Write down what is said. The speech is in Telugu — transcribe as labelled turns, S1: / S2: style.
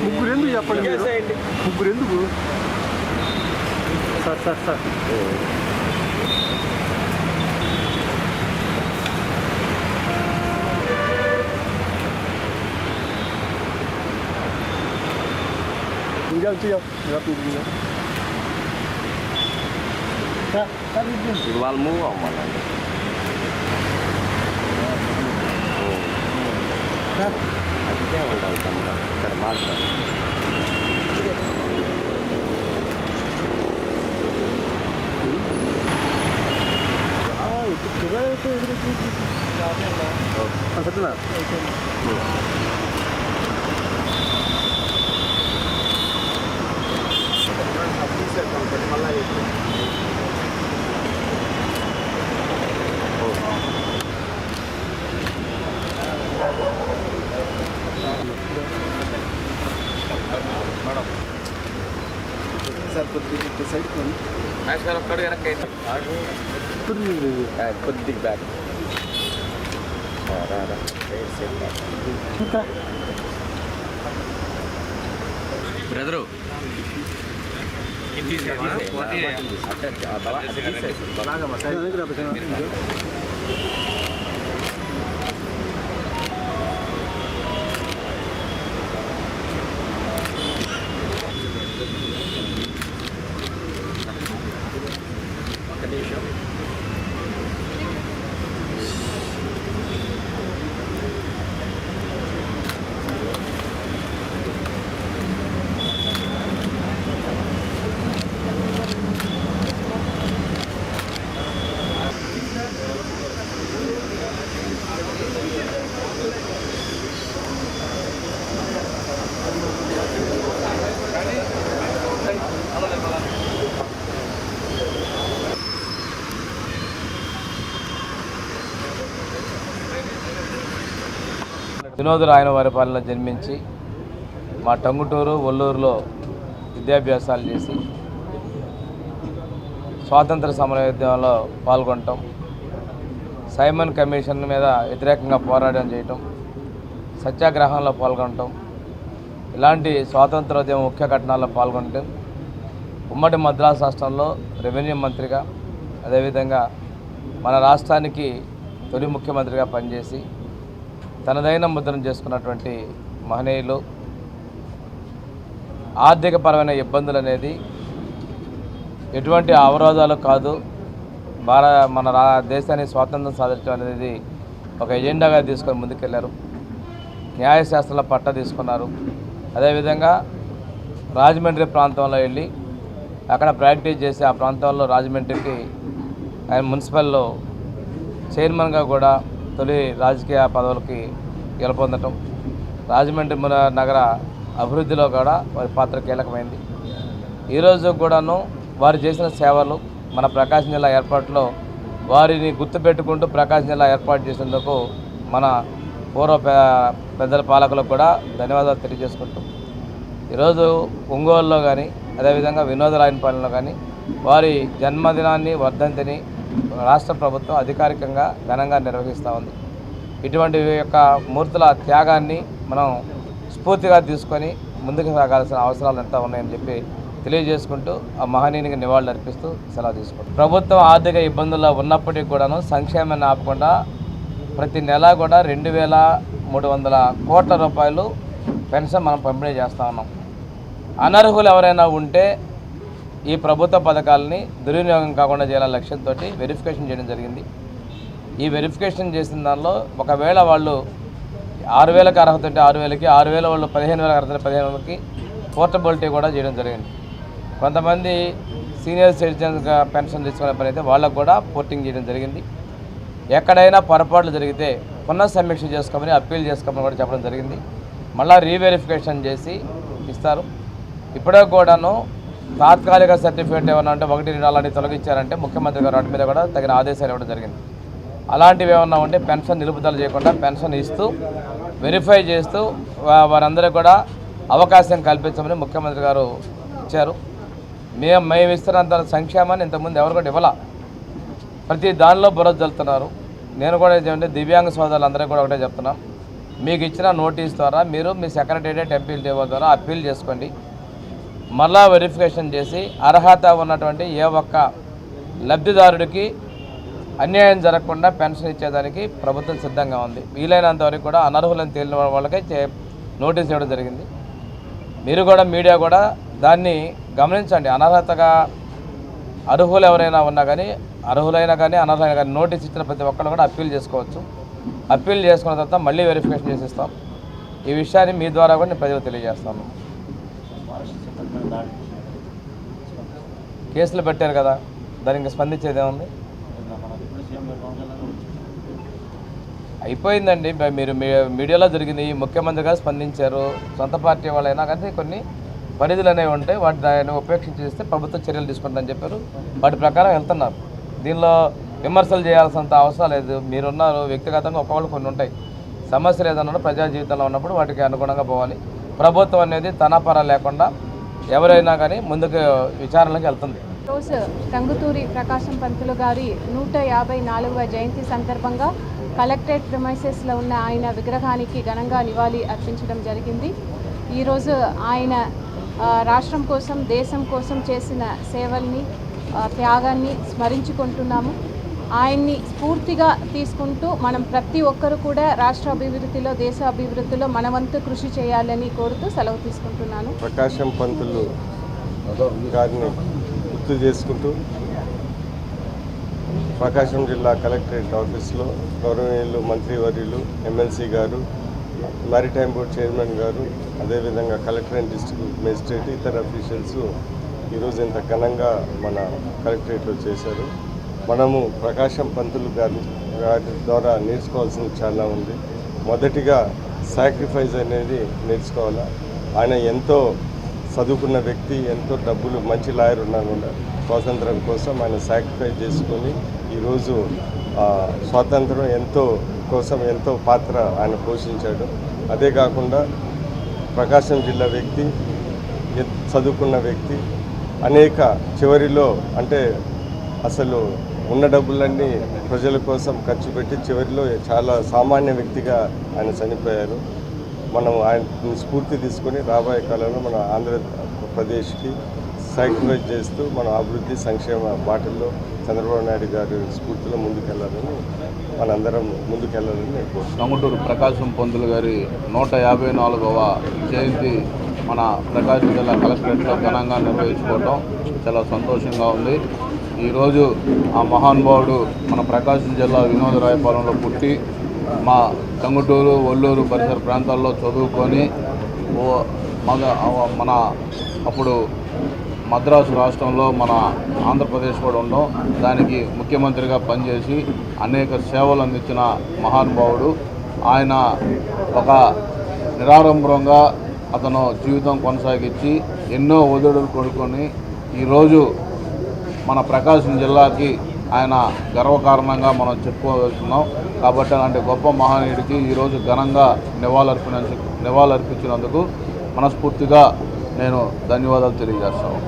S1: ముగ్గురు ఎందుకు చెప్పండి మీరు? ముగ్గురు ఎందుకు సార్
S2: వాళ్ళు మూవ్ అవ్వాలండి. అదే ఉండాలి తమ్ముడు. సరే మాట్లాడు.
S1: సార్ కొద్దిగా సైడ్
S2: కొద్దిగా బ్యాక్ బ్రదరు
S3: వినోద్ రాయనవారిపాలెంలో జన్మించి మా టంగుటూరు ఒల్లూరులో విద్యాభ్యాసాలు చేసి స్వాతంత్ర సమరయోద్యమంలో పాల్గొనటం, సైమన్ కమిషన్ మీద వ్యతిరేకంగా పోరాటం చేయటం, సత్యాగ్రహంలో పాల్గొనటం, ఇలాంటి స్వాతంత్రోద్యమ ముఖ్య ఘటనల్లో పాల్గొనటం, ఉమ్మడి మద్రాసు రాష్ట్రంలో రెవెన్యూ మంత్రిగా, అదేవిధంగా మన రాష్ట్రానికి తొలి ముఖ్యమంత్రిగా పనిచేసి తనదైన ముద్రను చేసుకున్నటువంటి మహనీయులు. ఆర్థికపరమైన ఇబ్బందులు అనేది ఎటువంటి అవరోధాలు కాదు, మన దేశాన్ని స్వాతంత్రం సాధించడం అనేది ఒక ఎజెండాగా తీసుకొని ముందుకెళ్లారు. న్యాయశాస్త్రంలో పట్టా తీసుకున్నారు. అదేవిధంగా రాజమండ్రి ప్రాంతంలో వెళ్ళి అక్కడ ప్రాక్టీస్ చేసి ఆ ప్రాంతంలో రాజమండ్రికి ఆయన మున్సిపల్లో చైర్మన్గా కూడా తొలి రాజకీయ పదవులకి గెలుపొందటం, రాజమండ్రి నగర అభివృద్ధిలో కూడా వారి పాత్ర కీలకమైంది. ఈరోజు కూడాను వారు చేసిన సేవలు మన ప్రకాశం జిల్లా ఏర్పాటులో వారిని గుర్తుపెట్టుకుంటూ ప్రకాశం జిల్లా ఏర్పాటు చేసేందుకు మన పూర్వ పెద్దల పాలకులకు కూడా ధన్యవాదాలు తెలియజేసుకుంటాం. ఈరోజు ఒంగోలులో కానీ అదేవిధంగా వినోద్ రాయనపాలెంలో కానీ వారి జన్మదినాన్ని, వర్ధంతిని రాష్ట్ర ప్రభుత్వం అధికారికంగా ఘనంగా నిర్వహిస్తూ ఉంది. ఇటువంటి యొక్క మూర్తుల త్యాగాన్ని మనం స్ఫూర్తిగా తీసుకొని ముందుకు సాగాల్సిన అవసరాలు ఎంత ఉన్నాయని చెప్పి తెలియజేసుకుంటూ ఆ మహనీయునికి నివాళులు అర్పిస్తూ సెలవు తీసుకుంటాం. ప్రభుత్వం ఆర్థిక ఇబ్బందుల్లో ఉన్నప్పటికీ కూడాను సంక్షేమాన్ని ఆపకుండా ప్రతి నెల కూడా 2,300 కోట్ల రూపాయలు పెన్షన్ మనం పంపిణీ చేస్తూ ఉన్నాం. అనర్హులు ఎవరైనా ఉంటే ఈ ప్రభుత్వ పథకాలని దుర్వినియోగం కాకుండా చేయాలనే లక్ష్యంతో వెరిఫికేషన్ చేయడం జరిగింది. ఈ వెరిఫికేషన్ చేసిన దానిలో ఒకవేళ వాళ్ళు 6,000కి అర్హత ఉంటే 6,000కి, 6,000 వాళ్ళు 15,000 అర్హత 15,000కి పోర్టబిలిటీ కూడా చేయడం జరిగింది. కొంతమంది సీనియర్ సిటిజన్స్గా పెన్షన్ తీసుకునే పని అయితే వాళ్ళకు కూడా పోర్టింగ్ చేయడం జరిగింది. ఎక్కడైనా పొరపాట్లు జరిగితే పునఃసమీక్ష చేసుకోమని, అప్పీల్ చేసుకోమని కూడా చెప్పడం జరిగింది. మళ్ళీ రీవెరిఫికేషన్ చేసి ఇస్తారు. ఇప్పుడే కూడాను తాత్కాలిక సర్టిఫికేట్ ఏమన్నా అంటే 1, 2 అలాంటి తొలగించారంటే ముఖ్యమంత్రి గారు వాటి మీద కూడా తగిన ఆదేశాలు ఇవ్వడం జరిగింది. అలాంటివి ఏమన్నా ఉంటే పెన్షన్ నిలుపుదల చేయకుండా పెన్షన్ ఇస్తూ వెరిఫై చేస్తూ వారందరికీ కూడా అవకాశం కల్పించమని ముఖ్యమంత్రి గారు ఇచ్చారు. మేము ఇస్తున్నంత సంక్షేమాన్ని ఇంతకుముందు ఎవరు కూడా ఇవ్వాల. ప్రతి దానిలో బురద జల్లుతున్నారు. నేను కూడా ఏమంటే దివ్యాంగ సోదరులందరికీ కూడా ఒకటే చెప్తున్నాం, మీకు ఇచ్చిన నోటీస్ ద్వారా మీరు మీ సెక్రటేరియట్ ఎంపీల టేబుల్ ద్వారా అప్పీల్ చేసుకోండి. మళ్ళా వెరిఫికేషన్ చేసి అర్హత ఉన్నటువంటి ఏ ఒక్క లబ్ధిదారుడికి అన్యాయం జరగకుండా పెన్షన్ ఇచ్చేదానికి ప్రభుత్వం సిద్ధంగా ఉంది. వీలైనంత వరకు కూడా అనర్హులను తేలిన వాళ్ళకే నోటీస్ ఇవ్వడం జరిగింది. మీరు కూడా మీడియా కూడా దాన్ని గమనించండి. అనర్హతగా అర్హులు ఎవరైనా ఉన్నా కానీ అర్హులైనా కానీ అనర్హులైనా కానీ నోటీస్ ఇచ్చిన ప్రతి ఒక్కరు కూడా అప్పీల్ చేసుకోవచ్చు. అప్పీల్ చేసుకున్న తర్వాత మళ్ళీ వెరిఫికేషన్ చేసిస్తాం. ఈ విషయాన్ని మీ ద్వారా కూడా నేను ప్రజలకు తెలియజేస్తాను. కేసులు పెట్టారు కదా, దానికి స్పందించేది ఏముంది? అయిపోయిందండి. మీరు మీడియాలో జరిగింది. ముఖ్యమంత్రి గారు స్పందించారు. సొంత పార్టీ వాళ్ళైనా కానీ కొన్ని పరిధులు అనేవి ఉంటాయి, వాటి దాన్ని ఉపేక్షించేస్తే ప్రభుత్వం చర్యలు తీసుకుంటుందని చెప్పారు. వాటి ప్రకారం వెళ్తున్నారు. దీనిలో విమర్శలు చేయాల్సినంత అవసరం లేదు. మీరున్నారు, వ్యక్తిగతంగా ఒక్కొక్కరు కొన్ని ఉంటాయి. సమస్యలు ఏదన్నా ప్రజా జీవితంలో ఉన్నప్పుడు వాటికి అనుగుణంగా పోవాలి. ప్రభుత్వం అనేది తనపర లేకుండా ఎవరైనా కానీ ముందుకు విచారణలకు వెళ్తుంది.
S4: రోజు టంగుటూరి ప్రకాశం పంతులు గారి 154వ జయంతి సందర్భంగా కలెక్టరేట్ ప్రిమైసెస్లో ఉన్న ఆయన విగ్రహానికి ఘనంగా నివాళి అర్పించడం జరిగింది. ఈరోజు ఆయన రాష్ట్రం కోసం, దేశం కోసం చేసిన సేవల్ని, త్యాగాన్ని స్మరించుకుంటున్నాము. ఆయన్ని స్ఫూర్తిగా తీసుకుంటూ మనం ప్రతి ఒక్కరు కూడా రాష్ట్ర అభివృద్ధిలో, దేశ అభివృద్ధిలో మనవంతు కృషి చేయాలని కోరుతూ సెలవు తీసుకుంటున్నాను.
S5: ప్రకాశం పంతులు గారిని గుర్తు చేసుకుంటూ ప్రకాశం జిల్లా కలెక్టరేట్ ఆఫీస్లో గౌరవనీయులు మంత్రివర్యులు, ఎమ్మెల్సీ గారు, మారిటైమ్ బోర్డ్ చైర్మన్ గారు, అదేవిధంగా కలెక్టర్ అండ్ డిస్ట్రిక్ట్ మేజిస్ట్రేట్, ఇతర అఫీషియల్స్ ఈరోజు ఇంత ఘనంగా మన కలెక్టరేట్లో చేశారు. మనము ప్రకాశం పంతులు గారి ద్వారా నేర్చుకోవాల్సింది చాలా ఉంది. మొదటిగా సాక్రిఫైస్ అనేది నేర్చుకోవాలా. ఆయన ఎంతో చదువుకున్న వ్యక్తి, ఎంతో డబ్బులు, మంచి లాయర్ ఉన్నా కూడా స్వాతంత్రం కోసం ఆయన సాక్రిఫైస్ చేసుకొని ఈరోజు స్వాతంత్రం ఎంతో పాత్ర ఆయన పోషించాడు. అదే కాకుండా ప్రకాశం జిల్లా వ్యక్తి, చదువుకున్న వ్యక్తి, అనేక చివరిలో అంటే అసలు ఉన్న డబ్బులన్నీ ప్రజల కోసం ఖర్చు పెట్టి చివరిలో చాలా సామాన్య వ్యక్తిగా ఆయన చనిపోయారు. మనం ఆయన స్ఫూర్తి తీసుకొని రాబోయే కాలంలో మన ఆంధ్రప్రదేశ్కి సాక్రిఫైస్ చేస్తూ మన అభివృద్ధి సంక్షేమ బాటల్లో చంద్రబాబు నాయుడు గారి స్ఫూర్తిలో ముందుకెళ్లాలని మనందరం ముందుకెళ్లాలని నేను కోరుతున్నాను.
S6: టంగుటూరి ప్రకాశం పంతులు గారి 154వ జయంతి మన ప్రకాశం జిల్లా కలెక్టరేట్లో ఘనంగా నిర్వహించుకోవటం చాలా సంతోషంగా ఉంది. ఈరోజు ఆ మహానుభావుడు మన ప్రకాశం జిల్లా వినోదరాయపాలెంలో పుట్టి మా టంగుటూరు, ఒల్లూరు పరిసర ప్రాంతాల్లో చదువుకొని మన అప్పుడు మద్రాసు రాష్ట్రంలో మన ఆంధ్రప్రదేశ్ కూడా ఉన్నాం. దానికి ముఖ్యమంత్రిగా పనిచేసి అనేక సేవలు అందించిన మహానుభావుడు. ఆయన ఒక నిరాడంబరంగా అతను జీవితం కొనసాగించి ఎన్నో ఒత్తిడులు కొనుక్కొని ఈరోజు మన ప్రకాశం జిల్లాకి ఆయన గర్వకారణంగా మనం చెప్పుకోగలుగుతున్నాం. కాబట్టి అలాంటి గొప్ప మహనీయుడికి ఈరోజు ఘనంగా నివాళులర్పించినందుకు మనస్ఫూర్తిగా నేను ధన్యవాదాలు తెలియజేస్తాను.